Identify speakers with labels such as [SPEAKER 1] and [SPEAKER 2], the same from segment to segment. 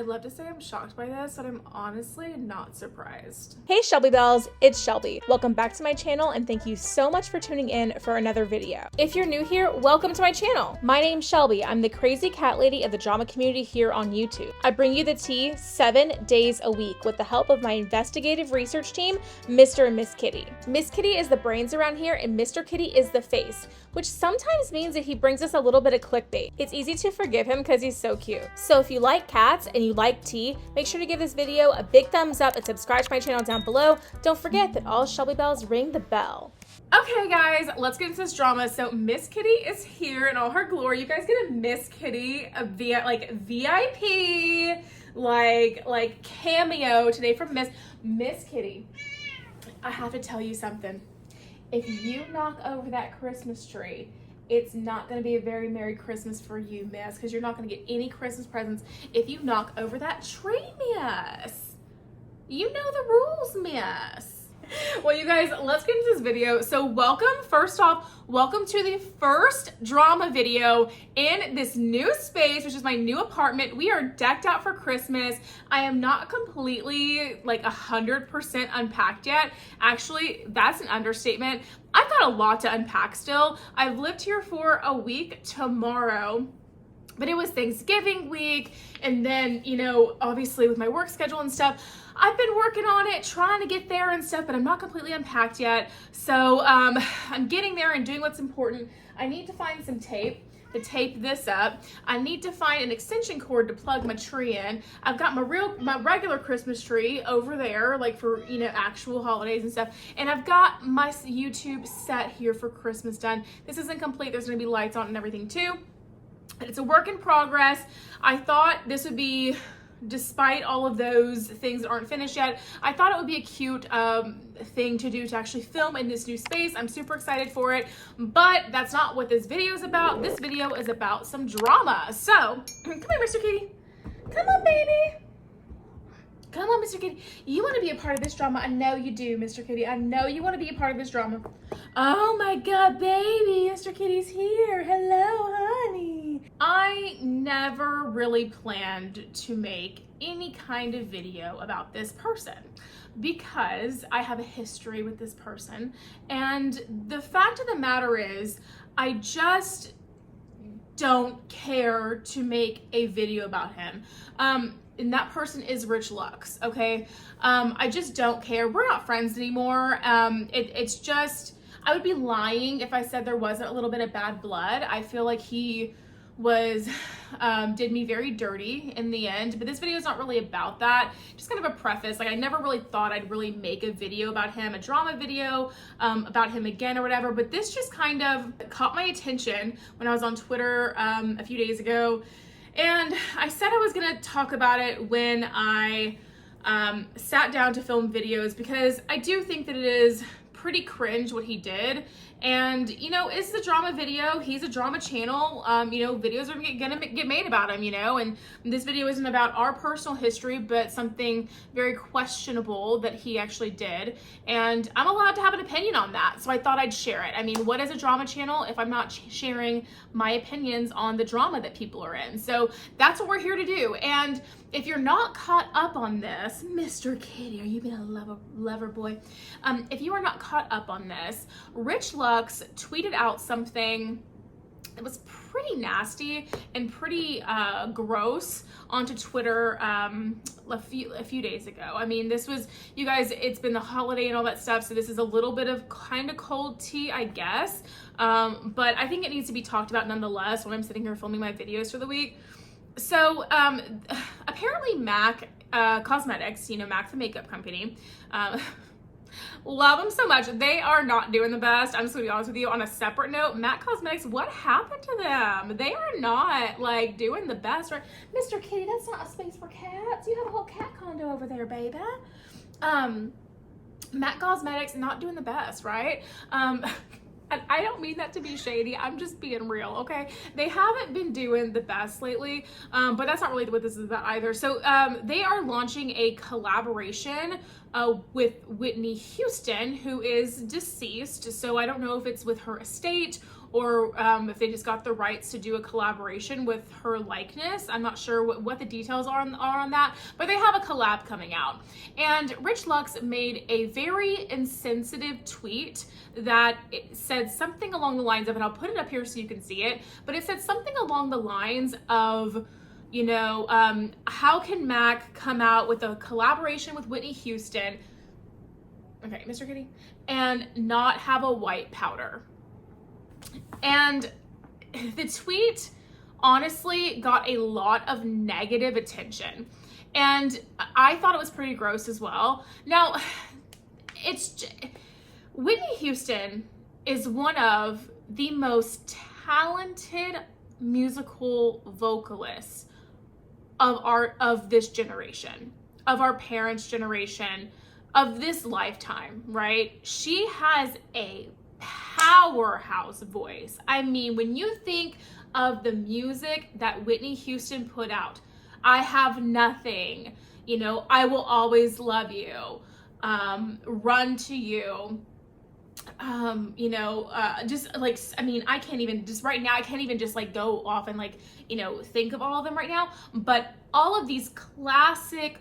[SPEAKER 1] I'd love to say I'm shocked by this, but I'm honestly not surprised.
[SPEAKER 2] Hey Shelby Bells, it's Shelby. Welcome back to my channel and thank you so much for tuning in for another video. If you're new here, welcome to my channel. My name's Shelby. I'm the crazy cat lady of the drama community here on YouTube. I bring you the tea 7 days a week with the help of my investigative research team, Mr. and Miss Kitty. Miss Kitty is the brains around here and Mr. Kitty is the face, which sometimes means that he brings us a little bit of clickbait. It's easy to forgive him because he's so cute. So if you like cats and you like tea, make sure to give this video a big thumbs up and subscribe to my channel down below. Don't forget that all Shelby Bells ring the bell.
[SPEAKER 1] Okay guys, let's get into this drama. So Miss Kitty is here in all her glory. You guys get a Miss Kitty, a VIP, like cameo today from Miss Kitty. I have to tell you something. If you knock over that Christmas tree, it's not going to be a very Merry Christmas for you, miss, because you're not going to get any Christmas presents if you knock over that tree, miss. You know the rules, miss. Well, you guys, let's get into this video. So first off, welcome to the first drama video in this new space, which is my new apartment. We are decked out for Christmas. I am not completely like 100% unpacked yet. Actually, that's an understatement. I've got a lot to unpack still. I've lived here for a week tomorrow. But it was Thanksgiving week, and then, you know, obviously with my work schedule and stuff, I've been working on it, trying to get there and stuff, but I'm not completely unpacked yet. So I'm getting there and doing what's important. I need to find some tape to tape this up. I need to find an extension cord to plug my tree in. I've got my regular Christmas tree over there, like for, you know, actual holidays and stuff. And I've got my YouTube set here for Christmas done. This isn't complete. There's gonna be lights on and everything too. It's a work in progress. I thought this would be, despite all of those things that aren't finished yet, I thought it would be a cute thing to do to actually film in this new space. I'm super excited for it, but that's not what this video is about. This video is about some drama. So, come here, Mr. Kitty. Come on, baby. Come on, Mr. Kitty. You want to be a part of this drama. I know you do, Mr. Kitty. I know you want to be a part of this drama. Oh my God, baby. Mr. Kitty's here. Hello, honey. I never really planned to make any kind of video about this person because I have a history with this person. And the fact of the matter is, I just don't care to make a video about him. And that person is Rich Lux, okay? I just don't care. We're not friends anymore. It's just, I would be lying if I said there wasn't a little bit of bad blood. I feel like he did me very dirty in the end, but this video is not really about that. Just kind of a preface. Like, I never really thought I'd really make a video about him, a drama video about him again or whatever, but this just kind of caught my attention when I was on Twitter a few days ago. And I said I was gonna talk about it when I sat down to film videos, because I do think that it is pretty cringe what he did. And, you know, it's the drama video. He's a drama channel. You know, videos are gonna get made about him, you know, and this video isn't about our personal history, but something very questionable that he actually did. And I'm allowed to have an opinion on that, so I thought I'd share it. I mean, what is a drama channel if I'm not sharing my opinions on the drama that people are in? So that's what we're here to do. And if you're not caught up on this, Mr. Kitty, are you being a lover boy? If you are not caught up on this, Rich Lux tweeted out something that was pretty nasty and pretty gross onto Twitter a few days ago. I mean, this was, you guys, it's been the holiday and all that stuff, so this is a little bit of kind of cold tea, I guess. But I think it needs to be talked about nonetheless when I'm sitting here filming my videos for the week. So apparently MAC Cosmetics, you know, MAC the makeup company, love them so much. They are not doing the best. I'm just gonna be honest with you. On a separate note, MAC Cosmetics, what happened to them? They are not like doing the best, right? Mr. Kitty, that's not a space for cats. You have a whole cat condo over there, baby. MAC Cosmetics not doing the best, right? And I don't mean that to be shady. I'm just being real, okay? They haven't been doing the best lately, but that's not really what this is about either. So they are launching a collaboration with Whitney Houston, who is deceased. So I don't know if it's with her estate or if they just got the rights to do a collaboration with her likeness. I'm not sure what the details are on that, but they have a collab coming out. And Rich Lux made a very insensitive tweet that it said something along the lines of, and I'll put it up here so you can see it, but it said something along the lines of, you know, how can Mac come out with a collaboration with Whitney Houston, okay, Mr. Kitty, and not have a white powder? And the tweet honestly got a lot of negative attention, and I thought it was pretty gross as well. Now, Whitney Houston is one of the most talented musical vocalists of this generation, of our parents' generation, of this lifetime, right? She has a powerhouse voice. I mean, when you think of the music that Whitney Houston put out, I Have Nothing, you know, I Will Always Love You, Run to You, you know, just like, I mean, I can't even, just right now, I can't even just like go off and like, you know, think of all of them right now, but all of these classic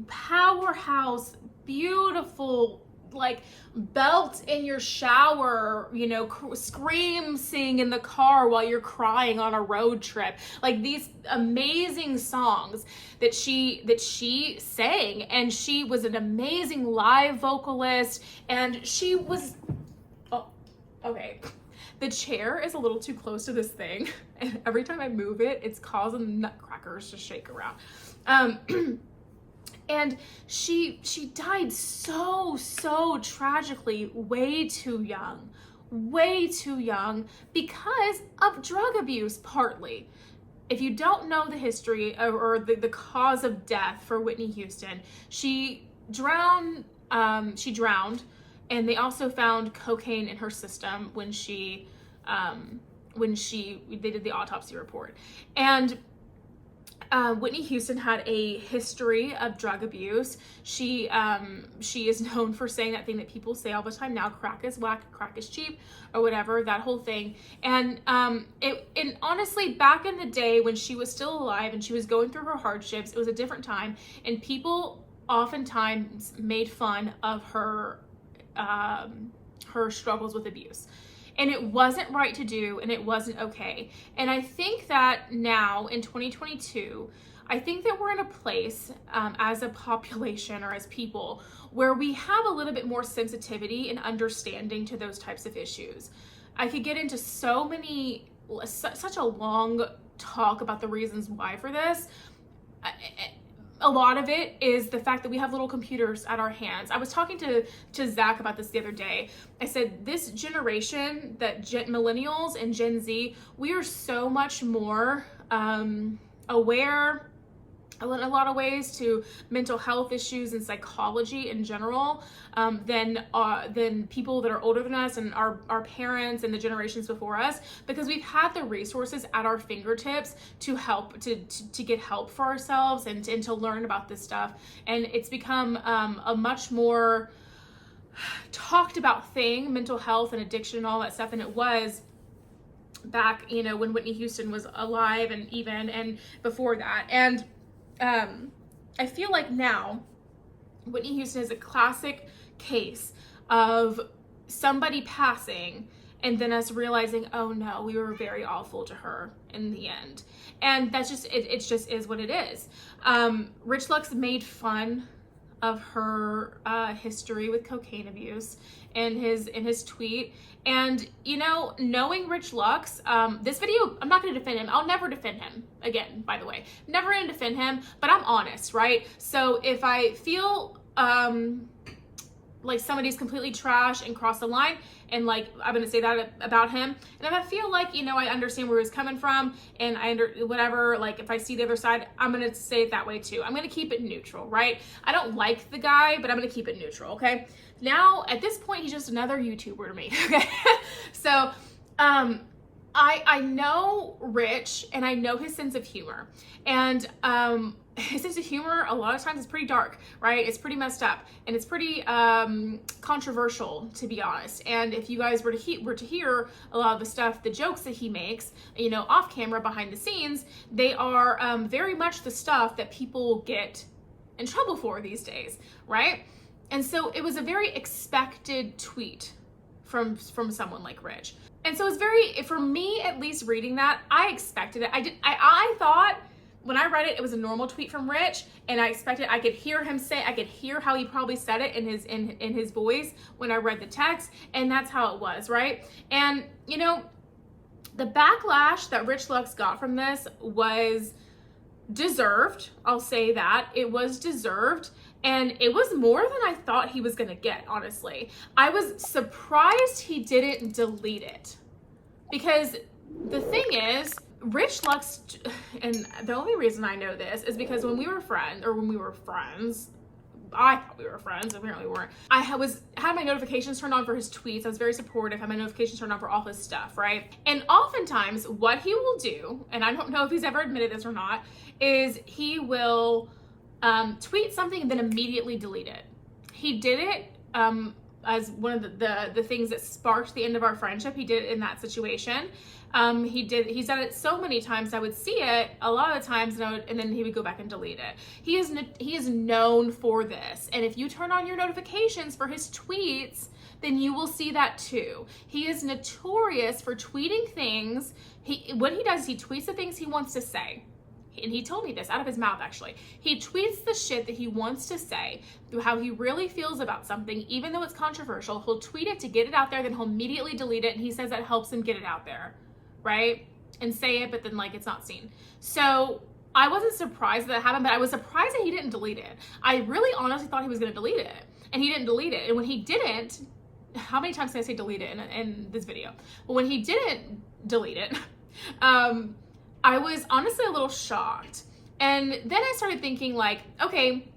[SPEAKER 1] powerhouse, beautiful, like belt in your shower, you know, scream, sing in the car while you're crying on a road trip, like these amazing songs that she sang. And she was an amazing live vocalist, and she was, oh, okay. The chair is a little too close to this thing, and every time I move it, it's causing nutcrackers to shake around. And she died so tragically, way too young, because of drug abuse, partly. If you don't know the history or the cause of death for Whitney Houston, she drowned, and they also found cocaine in her system when they did the autopsy report. And Whitney Houston had a history of drug abuse. She is known for saying that thing that people say all the time now: crack is whack, crack is cheap, or whatever, that whole thing. And and honestly, back in the day when she was still alive and she was going through her hardships, it was a different time, and people oftentimes made fun of her struggles with abuse. And it wasn't right to do, and it wasn't okay. And I think that now in 2022, I think that we're in a place as a population or as people where we have a little bit more sensitivity and understanding to those types of issues. I could get into such a long talk about the reasons why for this. A lot of it is the fact that we have little computers at our hands. I was talking to Zach about this the other day. I said, this generation, that millennials and Gen Z, we are so much more aware in a lot of ways to mental health issues and psychology in general than people that are older than us and our parents and the generations before us, because we've had the resources at our fingertips to help to get help for ourselves and to learn about this stuff. And it's become a much more talked about thing, mental health and addiction and all that stuff, than it was back, you know, when Whitney Houston was alive and before that. And I feel like now Whitney Houston is a classic case of somebody passing and then us realizing, oh no, we were very awful to her in the end. And that's just, it just is what it is. Rich Lux made fun of her history with cocaine abuse in his tweet. And, you know, knowing Rich Lux, this video, I'm not going to defend him. I'll never defend him again, by the way. Never going to defend him, but I'm honest, right? So if I feel like somebody's completely trash and crossed the line, and like, I'm going to say that about him, and if I feel like, you know, I understand where he's coming from, and whatever, like if I see the other side, I'm going to say it that way too. I'm going to keep it neutral, right? I don't like the guy, but I'm going to keep it neutral, okay? Now, at this point, he's just another YouTuber to me, okay? So, I know Rich, and I know his sense of humor, and his sense of humor a lot of times is pretty dark, right? It's pretty messed up, and it's pretty controversial, to be honest. And if you guys were to hear a lot of the stuff, the jokes that he makes, you know, off camera, behind the scenes, they are very much the stuff that people get in trouble for these days, right? And so it was a very expected tweet from someone like Rich. And so it's very, for me at least, reading that, I expected it. I thought when I read it, it was a normal tweet from Rich, and I expected, I could hear him say, I could hear how he probably said it in his voice when I read the text, and that's how it was, right? And you know, the backlash that Rich Lux got from this was deserved. I'll say that. It was deserved. And it was more than I thought he was gonna get, honestly. I was surprised he didn't delete it. Because the thing is, Rich Lux, and the only reason I know this is because when we were friends, I thought we were friends, apparently we weren't. I had my notifications turned on for his tweets. I was very supportive, had my notifications turned on for all his stuff, right? And oftentimes what he will do, and I don't know if he's ever admitted this or not, is he will tweet something and then immediately delete it. He did it as one of the things that sparked the end of our friendship. He did it in that situation. He's done it so many times. I would see it a lot of the times, and then he would go back and delete it. He is known for this. And if you turn on your notifications for his tweets, then you will see that too. He is notorious for tweeting things. What he does is he tweets the things he wants to say. And he told me this out of his mouth, actually. He tweets the shit that he wants to say, how he really feels about something, even though it's controversial. He'll tweet it to get it out there, then he'll immediately delete it, and he says that helps him get it out there, right? And say it, but then like it's not seen. So I wasn't surprised that happened, but I was surprised that he didn't delete it. I really honestly thought he was gonna delete it, and he didn't delete it. And when he didn't, how many times did I say delete it in this video? Well, when he didn't delete it, I was honestly a little shocked. And then I started thinking like, okay,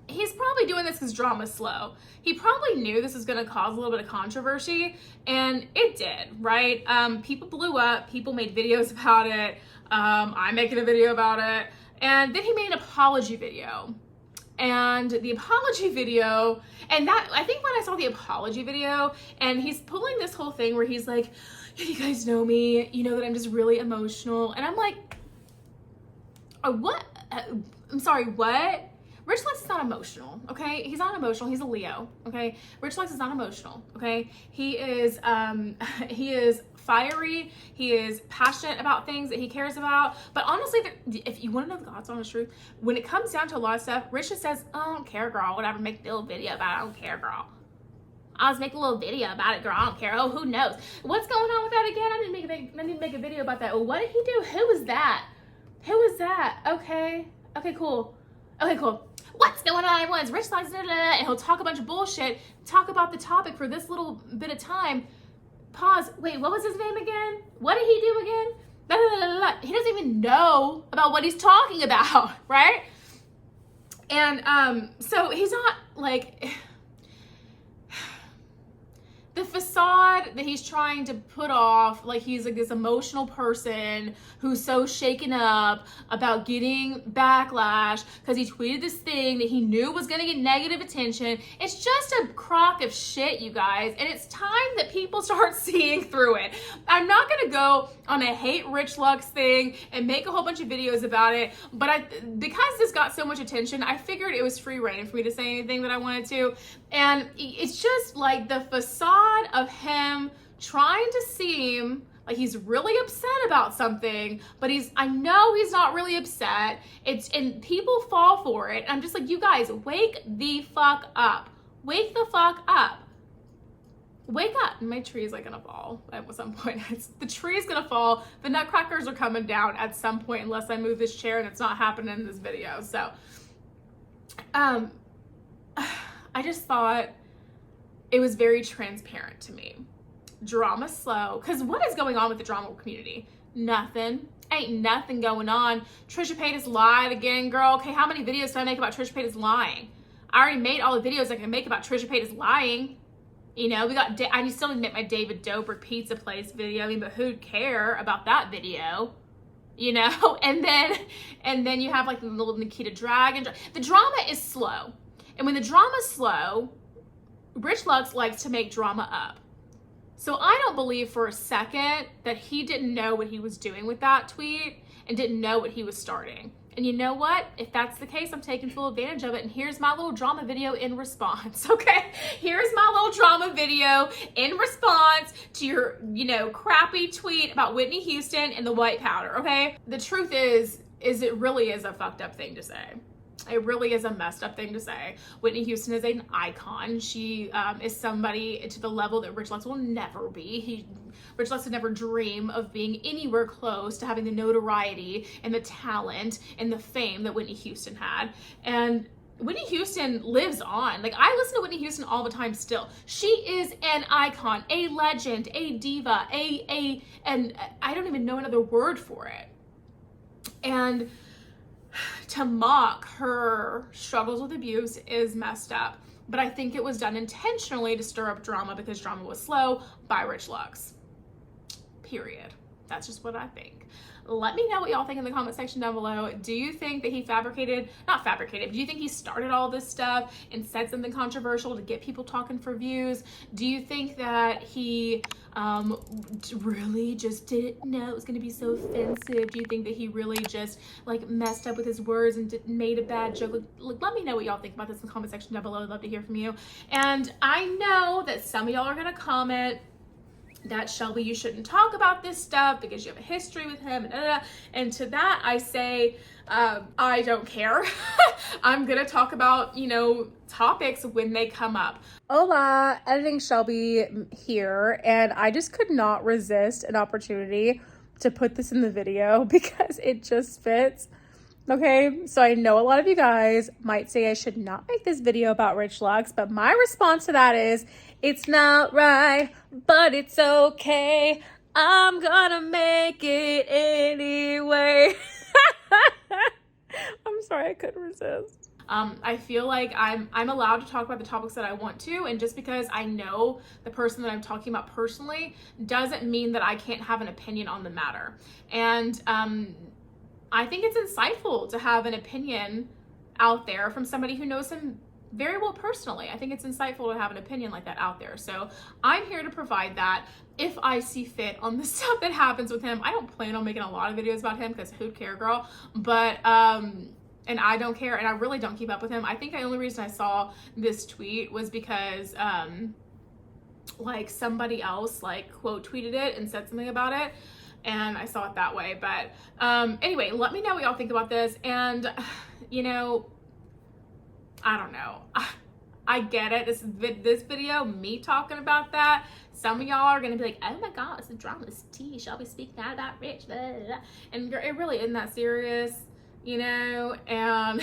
[SPEAKER 1] he's probably doing this because drama's slow. He probably knew this was gonna cause a little bit of controversy, and it did, right? People blew up, people made videos about it, I'm making a video about it, and then he made an apology video. And the apology video, and that, I think when I saw the apology video, and he's pulling this whole thing where he's like, you guys know me, you know that I'm just really emotional. And I'm like, what? I'm sorry, what? Rich Lux is not emotional, okay? He's not emotional, he's a Leo, okay? Rich Lux is not emotional, okay? He is fiery, he is passionate about things that he cares about. But honestly, if you want to know the God's honest truth, when it comes down to a lot of stuff, Rich just says, I don't care, girl, whatever, make a little video about it, I don't care, girl. I'll just make a little video about it, girl, I don't care. Oh, who knows? What's going on with that again? I need to make a video about that. Well, what did he do? Who was that? Who was that? Okay, cool. Okay, cool. What's going on, everyone's Rich Lux, and he'll talk a bunch of bullshit, talk about the topic for this little bit of time, pause, wait, what was his name again? What did he do again? Blah, blah, blah, blah. He doesn't even know about what he's talking about, right? And so he's not like, the facade that he's trying to put off, like he's like this emotional person who's so shaken up about getting backlash because he tweeted this thing that he knew was gonna get negative attention. It's just a crock of shit, you guys, and it's time that people start seeing through it. I'm not gonna go on a hate Rich Lux thing and make a whole bunch of videos about it, but because this got so much attention, I figured it was free reign for me to say anything that I wanted to. And it's just like the facade of him trying to seem like he's really upset about something, but I know he's not really upset. And people fall for it. I'm just like, you guys, wake the fuck up. Wake the fuck up. Wake up. My tree is like gonna fall at some point. The tree is gonna fall. The nutcrackers are coming down at some point unless I move this chair, and it's not happening in this video. So, I just thought it was very transparent to me. Drama slow, because what is going on with the drama community? Nothing. Ain't nothing going on. Trisha Paytas lied again, girl. Okay, how many videos did I make about Trisha Paytas lying? I already made all the videos I can make about Trisha Paytas lying. You know, we got, I still didn't make my David Dobrik pizza place video. I mean, but who'd care about that video? You know, and then you have like the little Nikita Dragon. The drama is slow. And when the drama's slow, Rich Lux likes to make drama up. So I don't believe for a second that he didn't know what he was doing with that tweet and didn't know what he was starting. And you know what? If that's the case, I'm taking full advantage of it. And here's my little drama video in response, okay? Here's my little drama video in response to your, you know, crappy tweet about Whitney Houston and the white powder, okay? The truth is it really is a fucked up thing to say. It really is a messed up thing to say. Whitney Houston is an icon. She is somebody to the level that Rich Lux will never be. Rich Lux would never dream of being anywhere close to having the notoriety and the talent and the fame that Whitney Houston had. And Whitney Houston lives on. Like, I listen to Whitney Houston all the time still. She is an icon, a legend, a diva, and I don't even know another word for it. And to mock her struggles with abuse is messed up. But I think it was done intentionally to stir up drama because drama was slow by Rich Lux. Period. That's just what I think. Let me know what y'all think in the comment section down below. Do you think that he not fabricated, do you think he started all this stuff and said something controversial to get people talking for views? Do you think that he really just didn't know it was going to be so offensive? Do you think that he really just like messed up with his words and made a bad joke? Let me know what y'all think about this in the comment section down below. I'd love to hear from you. And I know that some of y'all are going to comment that, Shelby, you shouldn't talk about this stuff because you have a history with him, and to that I say, I don't care. I'm gonna talk about, you know, topics when they come up.
[SPEAKER 2] Hola, editing Shelby here, and I just could not resist an opportunity to put this in the video because it just fits. Okay, so I know a lot of you guys might say I should not make this video about Rich Lux, but my response to that is, it's not right, but it's okay. I'm gonna make it anyway. I'm sorry, I couldn't resist.
[SPEAKER 1] I feel like I'm allowed to talk about the topics that I want to, and just because I know the person that I'm talking about personally doesn't mean that I can't have an opinion on the matter. And I think it's insightful to have an opinion out there from somebody who knows him very well personally. I think it's insightful to have an opinion like that out there. So I'm here to provide that if I see fit on the stuff that happens with him. I don't plan on making a lot of videos about him because who'd care, girl? But, and I don't care, and I really don't keep up with him. I think the only reason I saw this tweet was because, like, somebody else, like, quote tweeted it and said something about it, and I saw it that way. But anyway, let me know what y'all think about this. And, you know, I don't know. I get it. This video, me talking about that, some of y'all are going to be like, oh my God, it's a drama's tea. Shelby speaking out about Rich. Blah, blah, blah. And it really isn't that serious, you know? And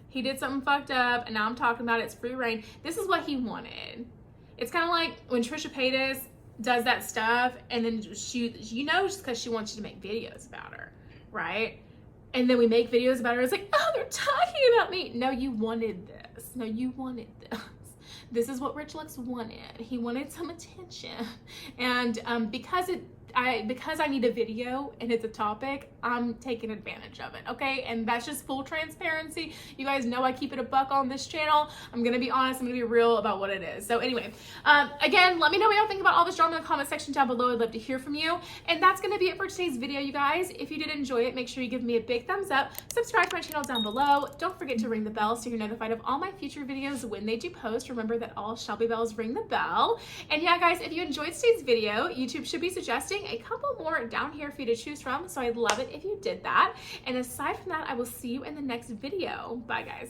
[SPEAKER 1] he did something fucked up, and now I'm talking about it. It's free reign. This is what he wanted. It's kind of like when Trisha Paytas does that stuff, and then she, you know, just because she wants you to make videos about her, right? And then we make videos about her. It's like, oh, they're talking about me. No, you wanted this. No, you wanted this. This is what Rich Lux wanted. He wanted some attention. And because I need a video and it's a topic, I'm taking advantage of it, okay? And that's just full transparency. You guys know I keep it a buck on this channel. I'm gonna be honest, I'm gonna be real about what it is. So anyway, again, let me know what y'all think about all this drama in the comment section down below. I'd love to hear from you. And that's gonna be it for today's video, you guys. If you did enjoy it, make sure you give me a big thumbs up, subscribe to my channel down below. Don't forget to ring the bell so you're notified of all my future videos when they do post. Remember that all Shelby bells ring the bell. And yeah, guys, if you enjoyed today's video, YouTube should be suggesting a couple more down here for you to choose from, so I'd love it if you did that. And aside from that, I will see you in the next video. Bye, guys.